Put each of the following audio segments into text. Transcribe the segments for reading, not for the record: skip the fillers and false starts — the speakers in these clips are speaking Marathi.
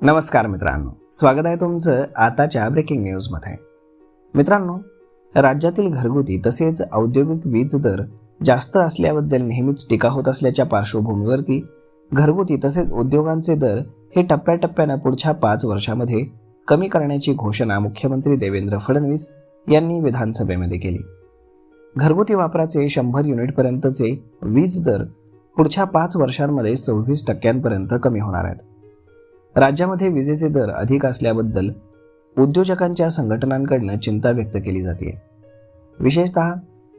नमस्कार मित्रांनो, स्वागत आहे तुमचं आताच्या ब्रेकिंग न्यूजमध्ये. मित्रांनो, राज्यातील घरगुती तसेच औद्योगिक वीज दर जास्त असल्याबद्दल नेहमीच टीका होत असल्याच्या पार्श्वभूमीवरती घरगुती तसेच उद्योगांचे दर हे टप्प्याटप्प्यानं पुढच्या 5 वर्षामध्ये कमी करण्याची घोषणा मुख्यमंत्री देवेंद्र फडणवीस यांनी विधानसभेमध्ये केली. घरगुती वापराचे 100 युनिटपर्यंतचे वीज दर पुढच्या 5 वर्षांमध्ये 26% कमी होणार आहेत. राज्यामध्ये विजेचे दर अधिक असल्याबद्दल उद्योजकांच्या संघटनांकडून चिंता व्यक्त केली जाते. विशेषतः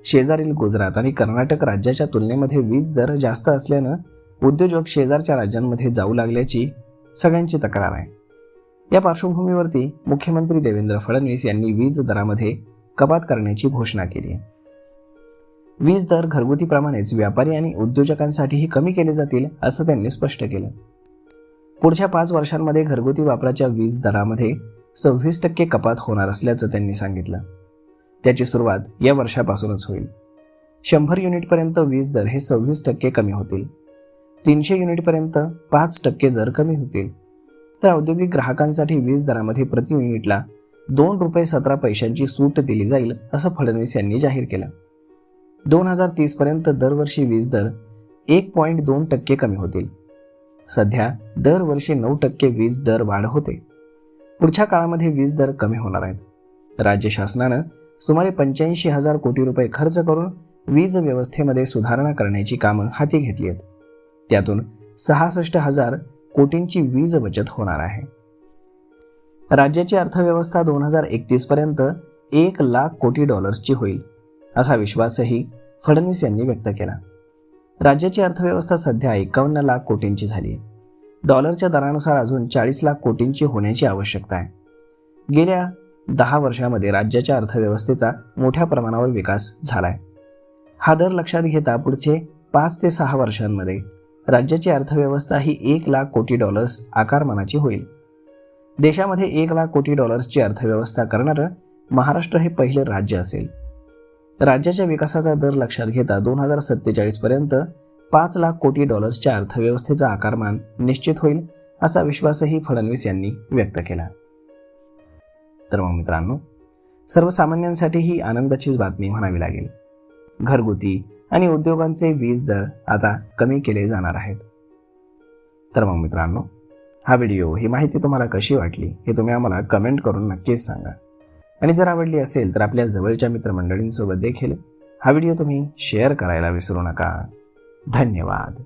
शेजारील गुजरात आणि कर्नाटक राज्याच्या तुलनेमध्ये वीज दर जास्त असल्यानं उद्योजक शेजारच्या राज्यांमध्ये जाऊ लागल्याची सगळ्यांची तक्रार आहे. या पार्श्वभूमीवरती मुख्यमंत्री देवेंद्र फडणवीस यांनी वीज दरामध्ये कपात करण्याची घोषणा केली आहे. वीज दर घरगुतीप्रमाणेच व्यापारी आणि उद्योजकांसाठीही कमी केले जातील असं त्यांनी स्पष्ट केलं. पुढच्या 5 वर्षांमध्ये घरगुती वापराच्या वीज दरामध्ये 26% कपात होणार असल्याचं त्यांनी सांगितलं. त्याची सुरुवात या वर्षापासूनच होईल. 100 युनिटपर्यंत वीज दर हे 26% कमी होतील. 300 युनिटपर्यंत 5% दर कमी होतील. तर औद्योगिक ग्राहकांसाठी वीज दरामध्ये प्रति युनिटला ₹2.17 सूट दिली जाईल असं फडणवीस यांनी जाहीर केलं. 2030 पर्यंत दरवर्षी वीज दर 1.2% कमी होतील. सध्या दरवर्षी 9% वीज दर वाढ होते. पुढच्या काळामध्ये वीज दर कमी होणार आहेत. राज्य शासनानं सुमारे 85,000 कोटी रुपये खर्च करून वीज व्यवस्थेमध्ये सुधारणा करण्याची कामं हाती घेतली आहेत. त्यातून 66,000 कोटींची वीज बचत होणार आहे. राज्याची अर्थव्यवस्था 2031 पर्यंत $1,00,000 कोटी होईल असा विश्वासही फडणवीस यांनी व्यक्त केला. राज्याची अर्थव्यवस्था सध्या 51 लाख कोटींची झाली आहे. डॉलरच्या दरानुसार अजून 40 लाख कोटींची होण्याची आवश्यकता आहे. गेल्या 10 वर्षांमध्ये राज्याच्या अर्थव्यवस्थेचा मोठ्या प्रमाणावर विकास झाला आहे. हा दर लक्षात घेता पुढचे 5 ते 6 वर्षांमध्ये राज्याची अर्थव्यवस्था ही $1,00,000 कोटी आकारमानाची होईल. देशामध्ये $1,00,000 कोटी अर्थव्यवस्था करणारं महाराष्ट्र हे पहिलं राज्य असेल. राज्याच्या विकासाचा दर लक्षात घेता 2047 पर्यंत $5,00,000 कोटी अर्थव्यवस्थेचा आकारमान निश्चित होईल असा विश्वासही फडणवीस यांनी व्यक्त केला. तर मग मित्रांनो, सर्वसामान्यांसाठी ही आनंदाचीच बातमी म्हणावी लागेल. घरगुती आणि उद्योगांचे वीज दर आता कमी केले जाणार आहेत. तर मग मित्रांनो, हा व्हिडिओ, ही माहिती तुम्हाला कशी वाटली हे तुम्ही आम्हाला कमेंट करून नक्कीच सांगा. आणि जर आवडली असेल तर आपल्या जवळच्या मित्रमंडळींसोबत देखील हा व्हिडिओ तुम्ही शेअर करायला विसरू नका. धन्यवाद.